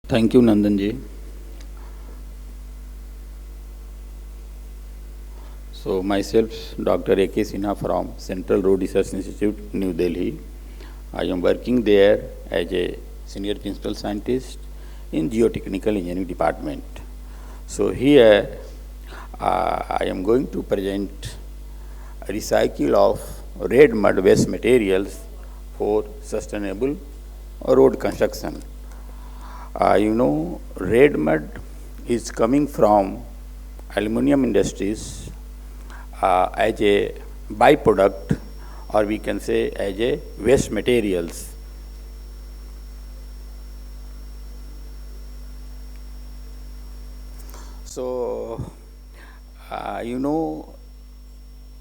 Thank you, Nandanji. So, myself, Dr. A.K. Sinha from Central Road Research Institute, New Delhi. I am working there as a senior principal scientist in Geotechnical Engineering Department. So, here I am going to present a recycle of red mud waste materials for sustainable road construction. Red mud is coming from aluminum industries as a byproduct, or we can say as a waste materials. So,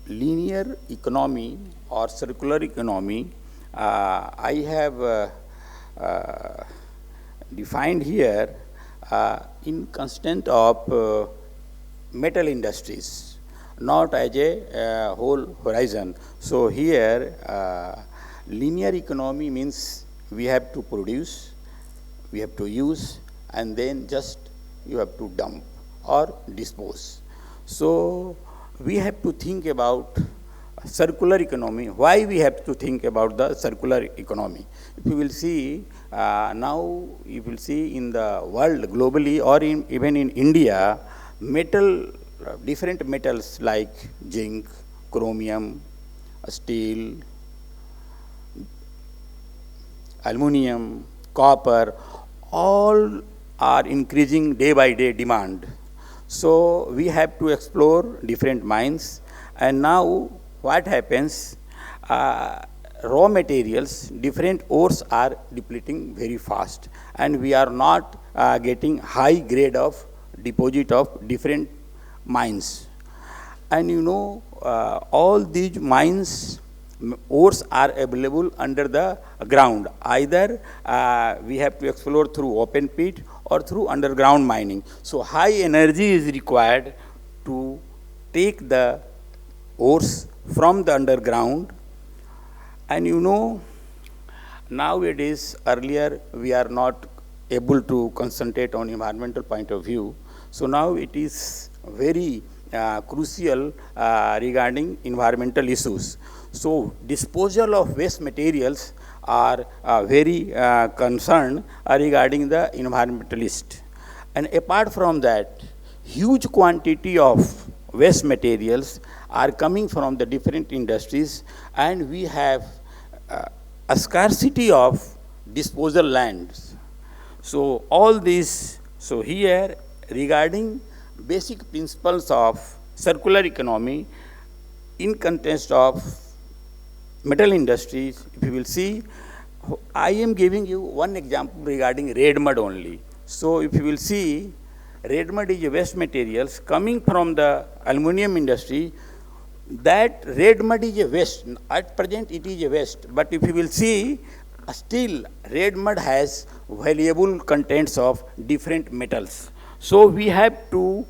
linear economy or circular economy, I have defined here in constant of metal industries, not as a whole horizon. So here, linear economy means we have to produce, we have to use, and then just you have to dump or dispose. So we have to think about circular economy. Why we have to think about the circular economy? If you will see, now you will see in the world globally or even in India, different metals like zinc, chromium, steel, aluminum, copper, all are increasing day by day demand. So we have to explore different mines, and now what happens, raw materials, different ores are depleting very fast, and we are not getting high grade of deposit of different mines. And all these mines, ores are available under the ground. Either we have to explore through open pit or through underground mining. So high energy is required to take the ores from the underground. And nowadays, earlier we are not able to concentrate on environmental point of view. So now it is very crucial regarding environmental issues. So disposal of waste materials are very concerned regarding the environmentalist. And apart from that, huge quantity of waste materials are coming from the different industries, and we have a scarcity of disposal lands. So all these, so here regarding basic principles of circular economy in context of metal industries, if you will see, I am giving you one example regarding red mud only. So if you will see, red mud is a waste materials coming from the aluminum industry. That red mud is a waste. At present it is a waste, but if you will see, still red mud has valuable contents of different metals. So we have to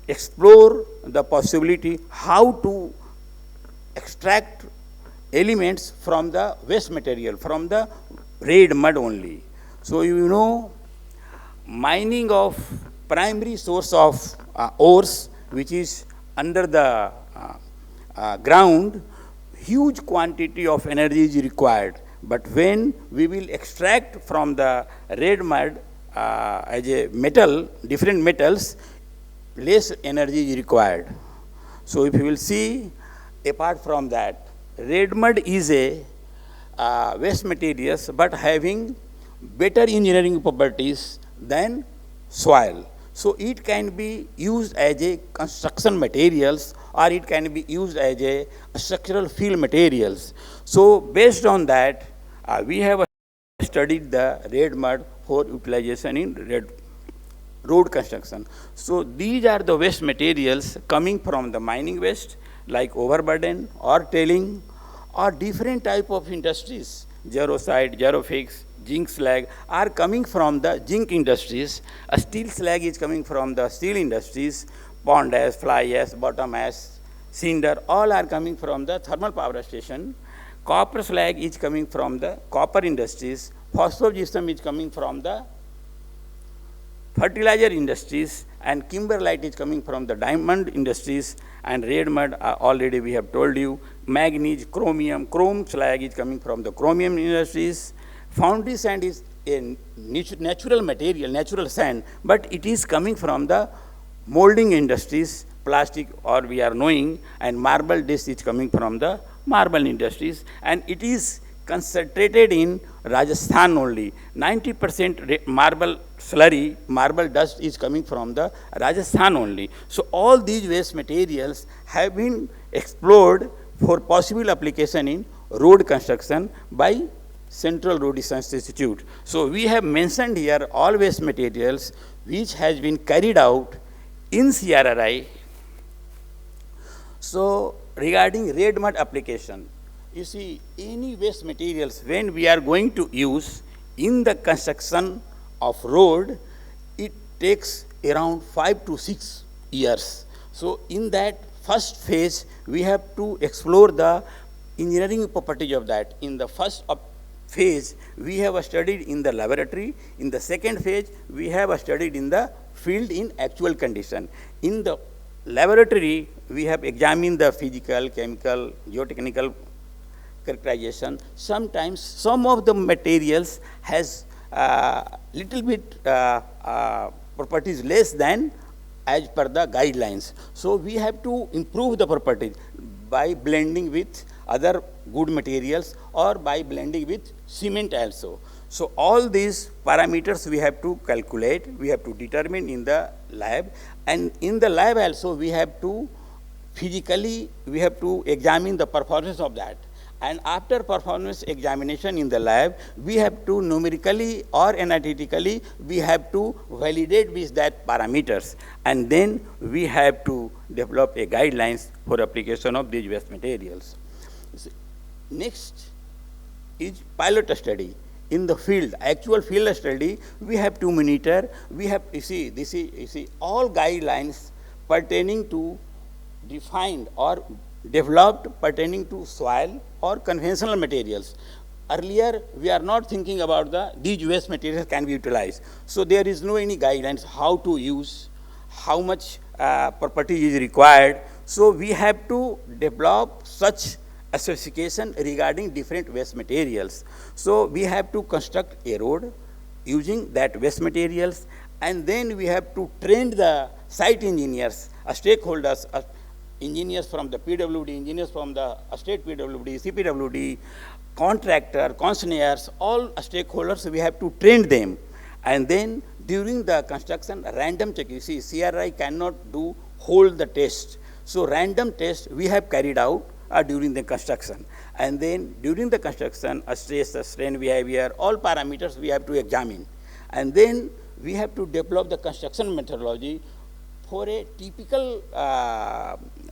explore the possibility how to extract elements from the waste material, from the red mud only. So mining of primary source of ores, which is under the ground, huge quantity of energy is required. But when we will extract from the red mud as a metal, different metals, less energy is required. So if you will see, apart from that, red mud is a waste materials, but having better engineering properties than soil. So it can be used as a construction materials, or it can be used as a structural fill materials. So based on that, we have studied the red mud for utilization in road construction. So these are the waste materials coming from the mining waste, like overburden or tailing, or different type of industries, jarosite, jarofix, zinc slag are coming from the zinc industries. A steel slag is coming from the steel industries. Pond ash, fly ash, bottom ash, cinder, all are coming from the thermal power station. Copper slag is coming from the copper industries. Phosphogypsum is coming from the fertilizer industries, and kimberlite is coming from the diamond industries, and red mud already we have told you. Manganese, chromium, chrome slag is coming from the chromium industries. Foundry sand is a natural material, natural sand, but it is coming from the molding industries, plastic, or we are knowing, and marble dust is coming from the marble industries, and it is concentrated in Rajasthan only. 90% marble slurry, marble dust is coming from the Rajasthan only. So all these waste materials have been explored for possible application in road construction by Central Road Research Institute. So we have mentioned here all waste materials which has been carried out in CRRI. So regarding red mud application, you see, any waste materials when we are going to use in the construction of road, it takes around 5 to 6 years. So in that first phase, we have to explore the engineering properties of that. In the first phase, we have studied in the laboratory. In the second phase, we have studied in the field in actual condition. In the laboratory, we have examined the physical, chemical, geotechnical characterization. Sometimes some of the materials has little bit properties less than as per the guidelines. So we have to improve the properties by blending with other good materials or by blending with cement also. So all these parameters we have to calculate, we have to determine in the lab, and in the lab also we have to physically, we have to examine the performance of that. And after performance examination in the lab, we have to numerically or analytically, we have to validate with that parameters. And then we have to develop a guidelines for application of these waste materials. Next is pilot study. In the field, actual field study, we have to monitor, we have, you see, all guidelines pertaining to defined or developed pertaining to soil or conventional materials. Earlier, we are not thinking about these waste materials can be utilized. So there is no any guidelines how to use, how much property is required. So we have to develop such a specification regarding different waste materials. So we have to construct a road using that waste materials, and then we have to train the site engineers, stakeholders, engineers from the PWD, engineers from the state PWD, CPWD, contractor, concessionaires, all stakeholders, we have to train them. And then during the construction, random check, you see, CRI cannot do hold the test. So random test we have carried out during the construction. And then during the construction, stress, strain behavior, all parameters we have to examine. And then we have to develop the construction methodology for a typical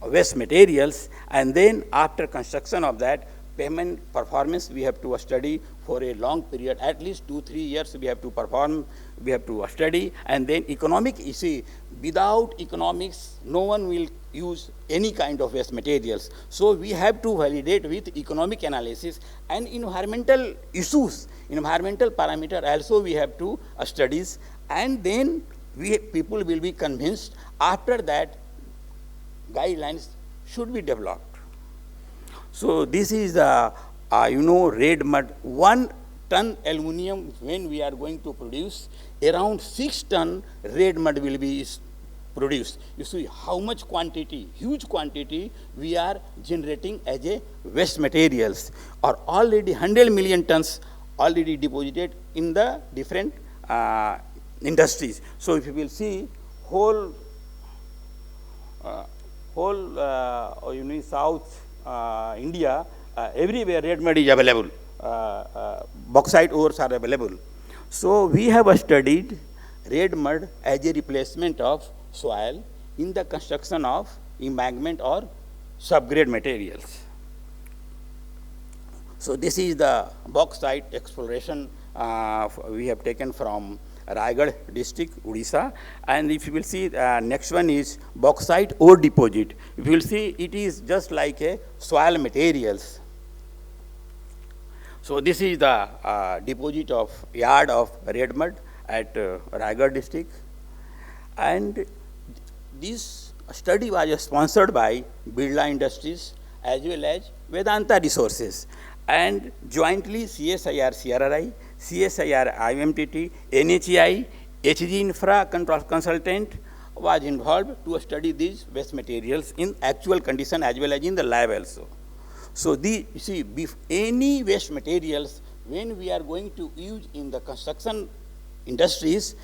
waste materials, and then after construction of that, payment performance we have to study for a long period, at least 2-3 years we have to perform, we have to study, and then economic, you see, without economics, no one will use any kind of waste materials. So we have to validate with economic analysis and environmental issues, environmental parameter also we have to studies, and then people will be convinced. After that, guidelines should be developed. So this is the, red mud. 1 ton aluminum, when we are going to produce, around 6 ton red mud will be produced. You see how much quantity, huge quantity we are generating as a waste materials, or already 100 million tons already deposited in the different industries. So if you will see whole South India, everywhere red mud is available. Bauxite ores are available. So we have studied red mud as a replacement of soil in the construction of embankment or subgrade materials. So this is the bauxite exploration we have taken from Raigad district, Odisha, and if you will see, next one is bauxite ore deposit. If you will see, it is just like a soil materials. So this is the deposit of yard of red mud at Raigad district. And this study was sponsored by Birla Industries as well as Vedanta Resources, and jointly CSIR CRRI, CSIR IMTT, NHEI, HG Infra Consultant was involved to study these waste materials in actual condition as well as in the lab also. So you see, any waste materials when we are going to use in the construction industries,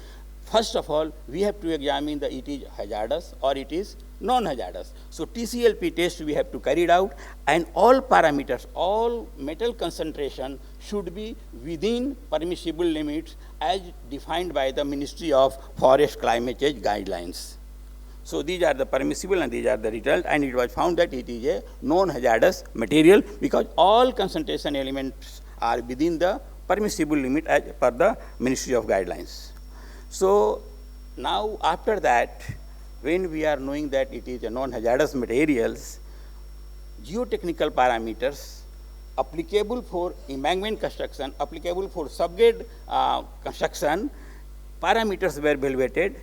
first of all, we have to examine that it is hazardous or it is non-hazardous. So TCLP test we have to carry it out, and all parameters, all metal concentration should be within permissible limits as defined by the Ministry of Forest Climate Change guidelines. So these are the permissible and these are the result, and it was found that it is a non-hazardous material because all concentration elements are within the permissible limit as per the Ministry of guidelines. So now after that, when we are knowing that it is a non-hazardous materials, geotechnical parameters applicable for embankment construction, applicable for subgrade construction, parameters were evaluated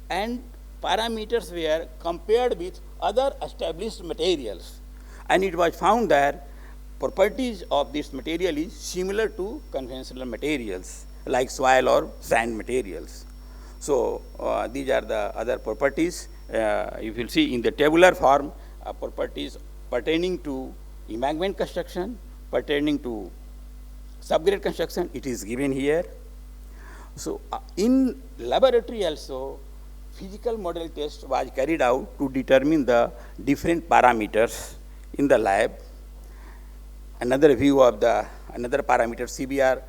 and parameters were compared with other established materials. And it was found that properties of this material is similar to conventional materials like soil or sand materials. So these are the other properties. You will see in the tabular form properties pertaining to embankment construction, pertaining to subgrade construction, it is given here. So in laboratory also, physical model test was carried out to determine the different parameters in the lab. Another view of the another parameter CBR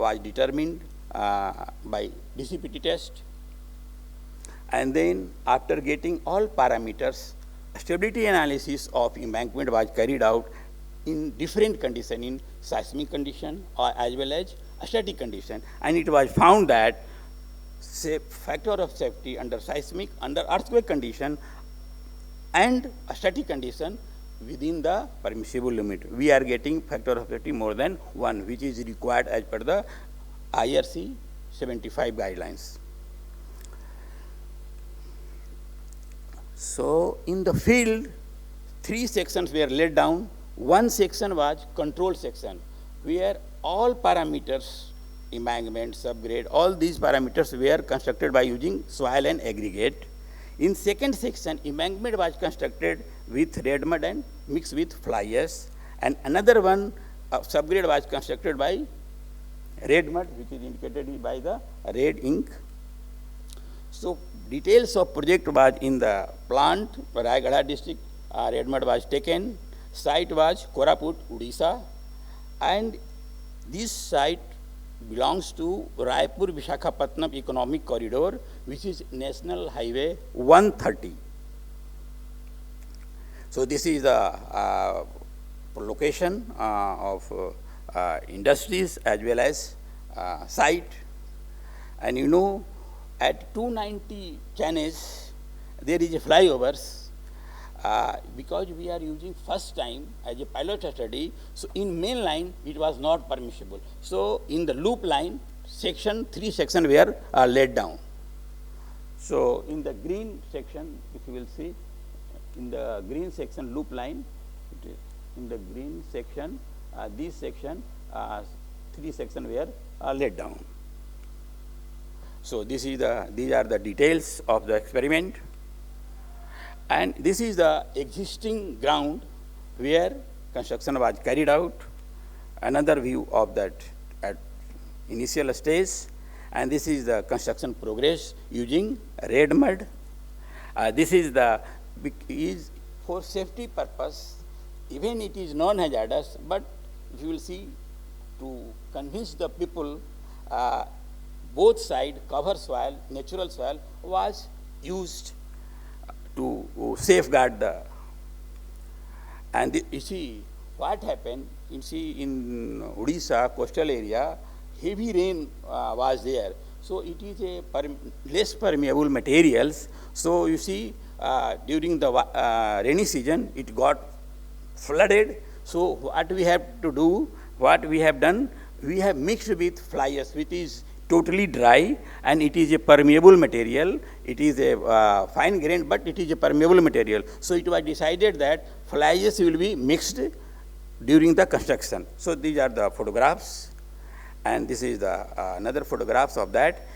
was determined by DCPT test, and then after getting all parameters, stability analysis of embankment was carried out in different condition, in seismic condition or as well as static condition, and it was found that factor of safety under seismic, under earthquake condition and static condition within the permissible limit. We are getting factor of safety more than 1, which is required as per the IRC 75 guidelines. So in the field, 3 sections were laid down. One section was control section, where all parameters, embankment, subgrade, all these parameters were constructed by using soil and aggregate. In second section, embankment was constructed with red mud and mixed with fly ash, and another one subgrade was constructed by red mud, which is indicated by the red ink. So details of project was in the plant, Rayagada district, red mud was taken. Site was Koraput, Odisha, and this site belongs to Raipur-Visakhapatnam Economic Corridor, which is National Highway 130. So this is the location of industries as well as site. And you know, at 290 Chanes, there is a flyovers. Because we are using first time as a pilot study, so in main line it was not permissible. So in the loop line, 3 sections were laid down. So in the green section, if you will see, in the green section loop line, in the green section, this section, 3 sections were laid down. So these are the details of the experiment. And this is the existing ground where construction was carried out. Another view of that at initial stage. And this is the construction progress using red mud. This is for safety purpose, even it is non-hazardous, but you will see, to convince the people, both sides, cover soil, natural soil, was used to safeguard the. And you see what happened, you see in Odisha coastal area, heavy rain was there. So it is a less permeable materials. So you see during the rainy season, it got flooded. So what we have to do, what we have done, we have mixed with fly ash, which is totally dry and it is a permeable material. It is a fine grained, but it is a permeable material. So it was decided that fly ash will be mixed during the construction. So these are the photographs, and this is the another photographs of that.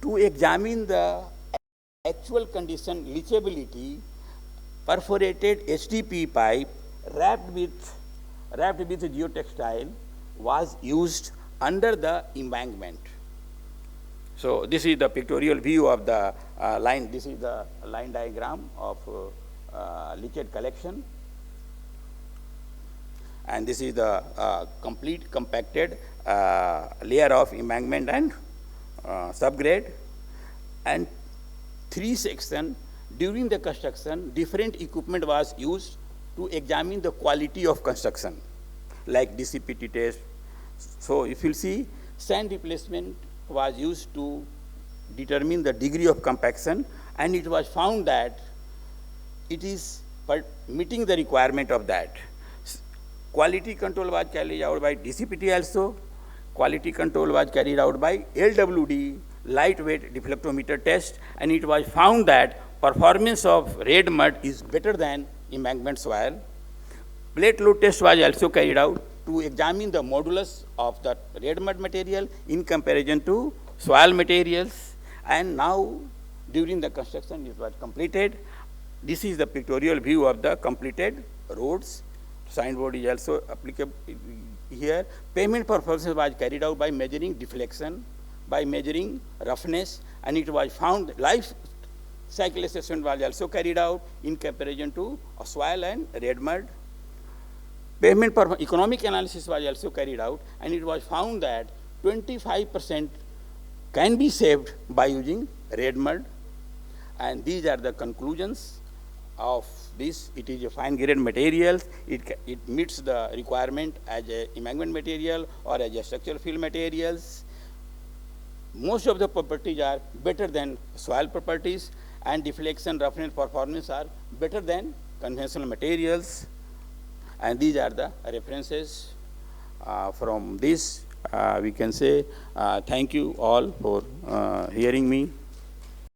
To examine the actual condition leachability, perforated HDP pipe wrapped with geotextile was used under the embankment. So this is the pictorial view of the line. This is the line diagram of leachate collection. And this is the complete compacted layer of embankment and subgrade. And 3 sections during the construction, different equipment was used to examine the quality of construction, like DCPT test. So if you see, sand replacement was used to determine the degree of compaction, and it was found that it is meeting the requirement of that. Quality control was carried out by DCPT also. Quality control was carried out by LWD, lightweight deflectometer test, and it was found that performance of red mud is better than embankment soil. Plate load test was also carried out to examine the modulus of the red mud material in comparison to soil materials. And now, during the construction, it was completed. This is the pictorial view of the completed roads. Signboard is also applicable here. Pavement performance was carried out by measuring deflection, by measuring roughness, and it was found life cycle assessment was also carried out in comparison to soil and red mud. Pavement economic analysis was also carried out, and it was found that 25% can be saved by using red mud. And these are the conclusions of this. It is a fine grained material. It meets the requirement as a embankment material or as a structural fill materials. Most of the properties are better than soil properties, and deflection, roughness, performance are better than conventional materials. And these are the references. From this, we can say thank you all for hearing me.